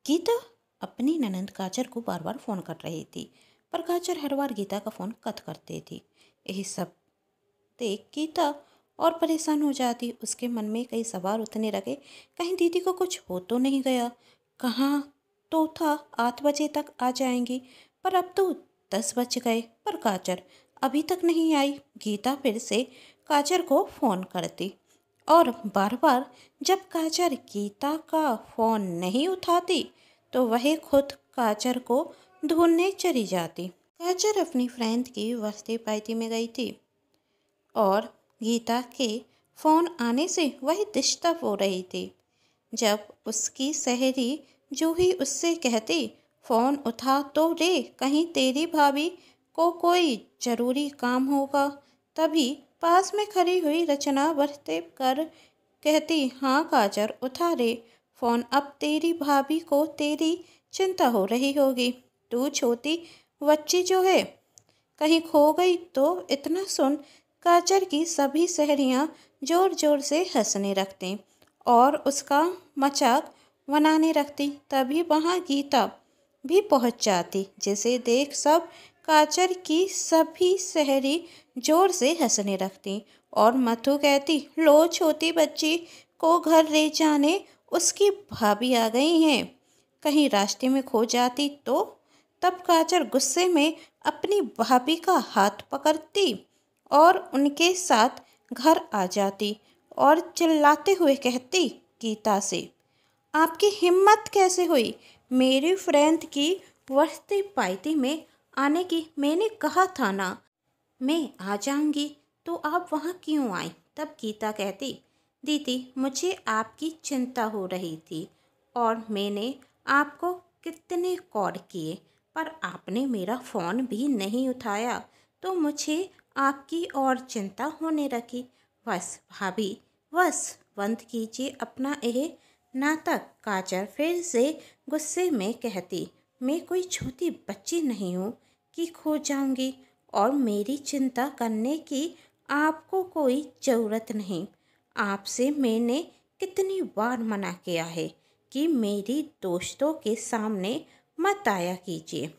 गीता अपनी ननंद काजल को बार बार फ़ोन कर रही थी, पर काजल हर बार गीता का फ़ोन कट करती थी। यही सब देख गीता और परेशान हो जाती। उसके मन में कई सवाल उठने लगे। कहीं दीदी को कुछ हो तो नहीं गया। कहाँ तो था 8 बजे तक आ जाएंगी, पर अब तो 10 बज गए, पर काजल अभी तक नहीं आई। गीता फिर से काजल को फ़ोन करती और बार बार जब काजल गीता का फ़ोन नहीं उठाती तो वह खुद काजल को ढूंढने चली जाती। काजल अपनी फ्रेंड की बर्थडे पार्टी में गई थी और गीता के फ़ोन आने से वह डिस्टर्ब हो रही थी। जब उसकी सहेली जूही उससे कहती, फ़ोन उठा तो ले, कहीं तेरी भाभी को कोई ज़रूरी काम होगा, तभी पास में खड़ी हुई रचना बढ़ते कर कहती, हाँ काजल उठा ले फ़ोन, अब तेरी भाभी को तेरी चिंता हो रही होगी। तू छोटी बच्ची जो है कहीं खो गई तो। इतना सुन काजल की सभी सहेलियां जोर जोर से हंसने लगती और उसका मजाक बनाने लगती। तभी वहां गीता भी पहुंच जाती, जिसे देख सब काजल की सभी सहेली जोर से हंसने लगती और मथु कहती, लो छोटी बच्ची को घर ले जाने, उसकी भाभी आ गई हैं। कहीं रास्ते में खो जाती तो। तब काजल गुस्से में अपनी भाभी का हाथ पकड़ती और उनके साथ घर आ जाती और चिल्लाते हुए कहती गीता से, आपकी हिम्मत कैसे हुई मेरी फ्रेंड की बर्थडे पार्टी में आने की? मैंने कहा था ना मैं आ जाऊंगी, तो आप वहाँ क्यों आई? तब गीता कहती, दीदी मुझे आपकी चिंता हो रही थी और मैंने आपको कितने कॉल किए, पर आपने मेरा फ़ोन भी नहीं उठाया, तो मुझे आपकी और चिंता होने लगी। बस भाभी, बस बंद कीजिए अपना यह नाटक। काजल फिर से गुस्से में कहती, मैं कोई छोटी बच्ची नहीं हूँ कि खो जाऊंगी, और मेरी चिंता करने की आपको कोई ज़रूरत नहीं। आपसे मैंने कितनी बार मना किया है कि मेरी दोस्तों के सामने मत आया कीजिए,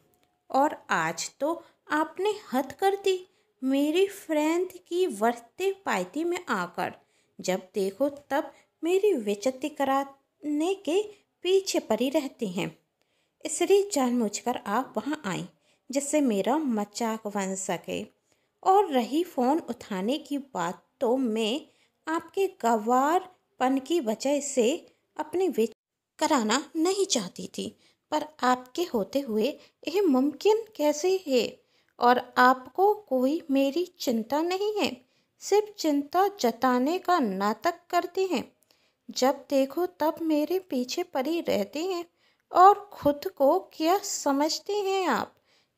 और आज तो आपने हद कर दी मेरी फ्रेंड की बर्थडे पार्टी में आकर। जब देखो तब मेरी बेइज्जती कराने के पीछे पड़ी रहती हैं, इसलिए जानबूझकर आप वहाँ आए जिससे मेरा मजाक बन सके। और रही फ़ोन उठाने की बात, तो मैं आपके गंवारपन की वजह से अपनी बेइज्जती कराना नहीं चाहती थी, पर आपके होते हुए यह मुमकिन कैसे है? और आपको कोई मेरी चिंता नहीं है, सिर्फ चिंता जताने का नाटक करती हैं। जब देखो तब मेरे पीछे पड़ी रहती हैं और खुद को क्या समझती हैं आप?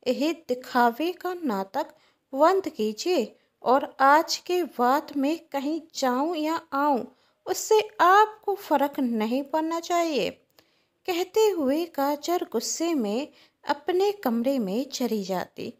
यह दिखावे का नाटक बंद कीजिए, और आज के बाद मैं कहीं जाऊं या आऊं उससे आपको फर्क नहीं पड़ना चाहिए। कहते हुए काजल गुस्से में अपने कमरे में चली जाती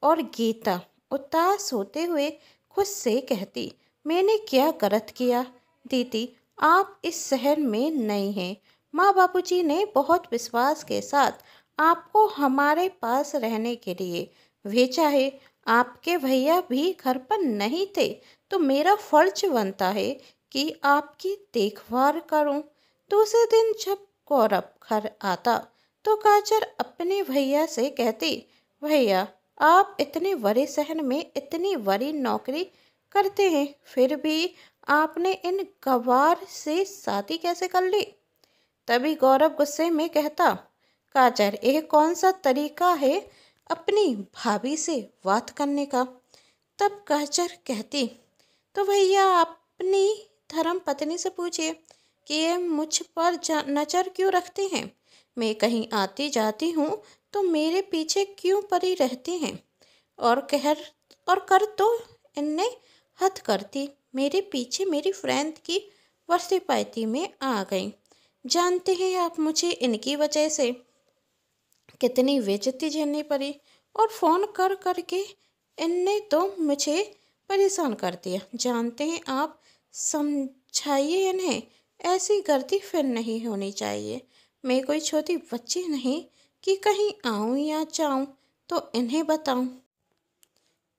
और गीता उदास होते हुए खुद से कहती, मैंने क्या गलत किया? दीदी आप इस शहर में नई हैं, माँ बापूजी ने बहुत विश्वास के साथ आपको हमारे पास रहने के लिए भेजा है। आपके भैया भी घर पर नहीं थे, तो मेरा फर्ज बनता है कि आपकी देखभाल करूं। दूसरे दिन जब गौरव घर आता तो काजल अपने भैया से कहती, भैया आप इतने बड़े शहर में इतनी बड़ी नौकरी करते हैं, फिर भी आपने इन गवार से शादी कैसे कर ली? तभी गौरव गुस्से में कहता, काजल यह कौन सा तरीका है अपनी भाभी से बात करने का? तब काजल कहती, तो भैया अपनी धर्म पत्नी से पूछिए कि ये मुझ पर नज़र क्यों रखते हैं। मैं कहीं आती जाती हूँ तो मेरे पीछे क्यों पड़ी रहती हैं, और कर तो इनने हद करती, मेरे पीछे मेरी फ्रेंड की बर्थडे पार्टी में आ गई। जानते हैं आप मुझे इनकी वजह से कितनी बेइज्जती झेलनी पड़ी, और फ़ोन कर करके इनने तो मुझे परेशान कर दिया। जानते हैं आप, समझाइए इन्हें, ऐसी गलती फिर नहीं होनी चाहिए। मैं कोई छोटी बच्ची नहीं कि कहीं आऊं या जाऊं तो इन्हें बताऊं।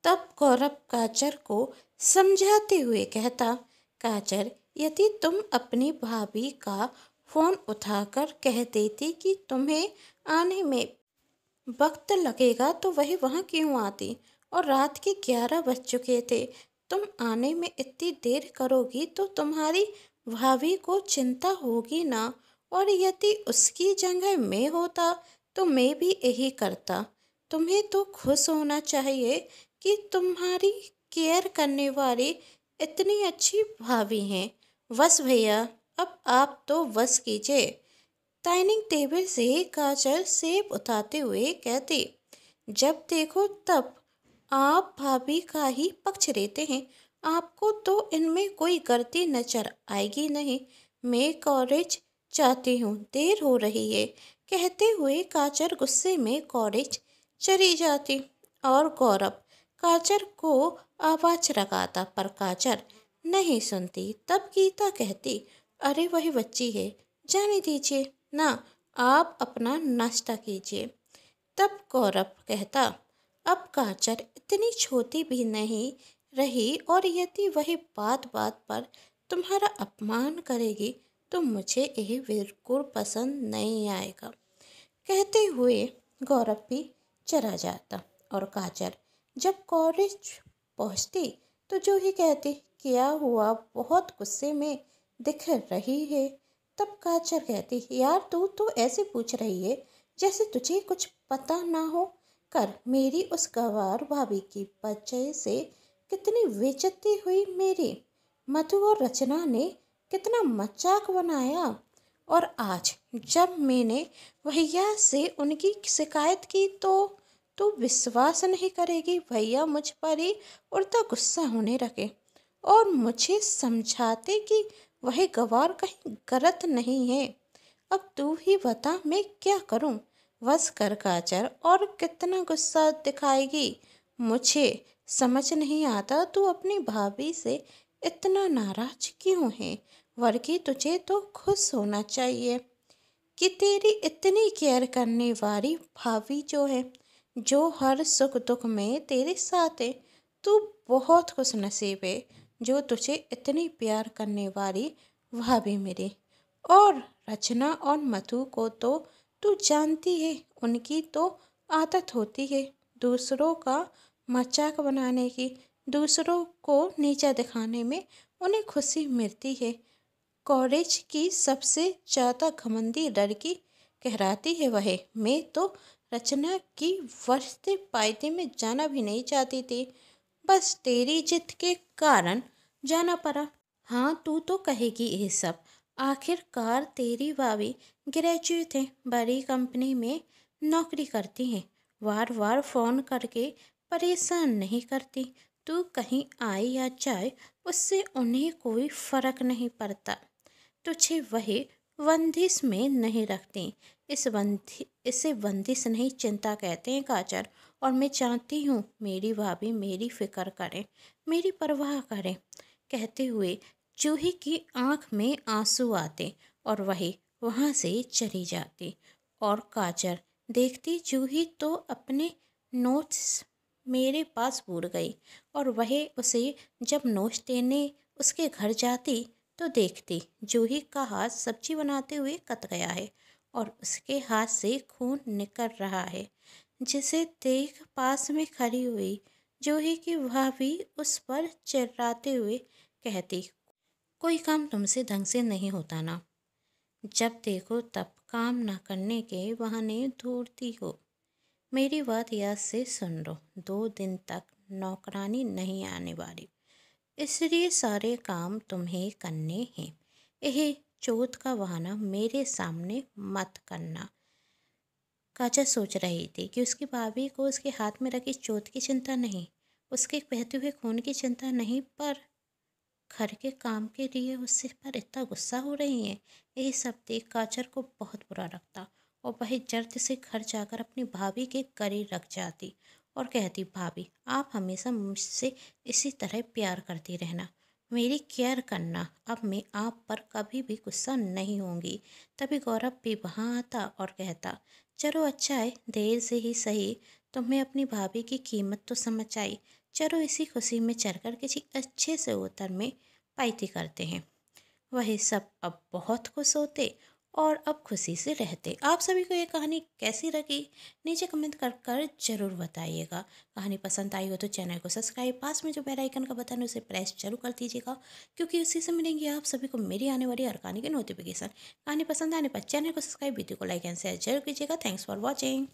तब गौरव काजल को समझाते हुए कहता, काजल, यदि तुम अपनी भाभी का फोन उठाकर कह देती कि तुम्हें आने में वक्त लगेगा तो वही वहाँ क्यों आती, और रात के 11 बज चुके थे। तुम आने में इतनी देर करोगी तो तुम्हारी भाभी को चिंता होगी ना, और यदि उसकी जगह मैं होता तो मैं भी यही करता। तुम्हें तो खुश होना चाहिए कि तुम्हारी केयर करने वाली इतनी अच्छी भाभी हैं। बस भैया, अब आप तो बस कीजिए। डाइनिंग टेबल से काजल सेब उठाते हुए कहती, जब देखो तब आप भाभी का ही पक्ष लेते हैं। आपको तो इनमें कोई गलती नजर आएगी नहीं। मैं कॉलेज जाती हूँ, देर हो रही है। कहते हुए काजल गुस्से में कॉलेज चली जाती और गौरव काजल को आवाज लगाता, पर काजल नहीं सुनती। तब गीता कहती, अरे वही बच्ची है, जाने दीजिए ना, आप अपना नाश्ता कीजिए। तब गौरव कहता, अब काजल इतनी छोटी भी नहीं रही, और यदि वही बात बात पर तुम्हारा अपमान करेगी तो मुझे यह बिल्कुल पसंद नहीं आएगा। कहते हुए गौरव भी चला जाता और काजल जब कॉलेज पहुंचती तो जूही कहती, क्या हुआ, बहुत गुस्से में दिख रही है। तब काजल कहती, यार तू तो ऐसे पूछ रही है जैसे तुझे कुछ पता ना हो। कर मेरी उस गवार भाभी की वजह से कितनी बेइज्जती हुई मेरी। मधु और रचना ने कितना मजाक बनाया, और आज जब मैंने भैया से उनकी शिकायत की तो विश्वास नहीं करेगी, भैया मुझ पर ही उड़ता गुस्सा होने लगे और मुझे समझाते कि वह गवार कहीं गलत नहीं है। अब तू ही बता मैं क्या करूं। बस कर काजल, और कितना गुस्सा दिखाएगी। मुझे समझ नहीं आता तू अपनी भाभी से इतना नाराज क्यों है, वर्की तुझे तो खुश होना चाहिए कि तेरी इतनी केयर करने वाली भाभी जो है, जो हर सुख दुख में तेरे साथ है। तू बहुत खुश नसीब है जो तुझे इतनी प्यार करने वाली भाभी मिली। और रचना और मधु को तो तू जानती है, उनकी तो आदत होती है दूसरों का मजाक बनाने की, दूसरों को नीचा दिखाने में उन्हें खुशी मिलती है। कॉलेज की सबसे ज़्यादा घमंडी लड़की कहलाती है वह। मैं तो रचना की वर्षते पार्टी में जाना भी नहीं चाहती थी, बस तेरी जिद के कारण जाना पड़ा। हाँ तू तो कहेगी ये सब, आखिरकार तेरी भाभी ग्रेजुएट है, बड़ी कंपनी में नौकरी करती हैं, बार बार फ़ोन करके परेशान नहीं करती। तू कहीं आए या जाए उससे उन्हें कोई फर्क नहीं पड़ता। तुझे वही बंदिश में नहीं रखती। इसे बंदिश नहीं चिंता कहते हैं काजल, और मैं चाहती हूँ मेरी भाभी मेरी फिक्र करे, मेरी परवाह करे। कहते हुए जूही की आंख में आंसू आते और वही वहाँ से चली जाती, और काजल देखती जूही तो अपने नोट्स मेरे पास भूल गई, और वह उसे जब नोट्स देने उसके घर जाती तो देखती जूही का हाथ सब्जी बनाते हुए कट गया है और उसके हाथ से खून निकल रहा है, जिसे देख पास में खड़ी हुई जूही की भाभी उस पर चिल्लाते हुए कहती, कोई काम तुमसे ढंग से नहीं होता ना, जब देखो तब काम ना करने के बहाने ढूंढती हो। मेरी बात याद से सुन लो, 2 दिन तक नौकरानी नहीं आने वाली, इसलिए सारे काम तुम्हें करने हैं। यह चोट का बहाना मेरे सामने मत करना। काजल सोच रही थी कि उसकी भाभी को उसके हाथ में रखी चोट की चिंता नहीं, उसके बहते हुए खून की चिंता नहीं, पर घर के काम के लिए उससे पर इतना गुस्सा हो रही है। यही सब देख काजल को बहुत बुरा लगता और वह जल्द से घर जाकर अपनी भाभी के करीब रख जाती और कहती, भाभी आप हमेशा मुझसे इसी तरह प्यार करती रहना, मेरी केयर करना, अब मैं आप पर कभी भी गुस्सा नहीं होंगी। तभी गौरव भी वहाँ आता और कहता, चलो अच्छा है, देर से ही सही, तुम्हें अपनी भाभी की कीमत तो समझ आई। चलो इसी खुशी में चढ़कर किसी अच्छे से होटल में पार्टी करते हैं। वही सब अब बहुत खुश होते और अब खुशी से रहते। आप सभी को ये कहानी कैसी लगी, नीचे कमेंट कर कर जरूर बताइएगा। कहानी पसंद आई हो तो चैनल को सब्सक्राइब, पास में जो बेल आइकन का बटन है उसे प्रेस जरूर कर दीजिएगा, क्योंकि उसी से मिलेंगे आप सभी को मेरी आने वाली हर कहानी के नोटिफिकेशन। कहानी पसंद आने पर चैनल को सब्सक्राइब, वीडियो को लाइक एंड शेयर जरूर कीजिएगा। Thanks for watching.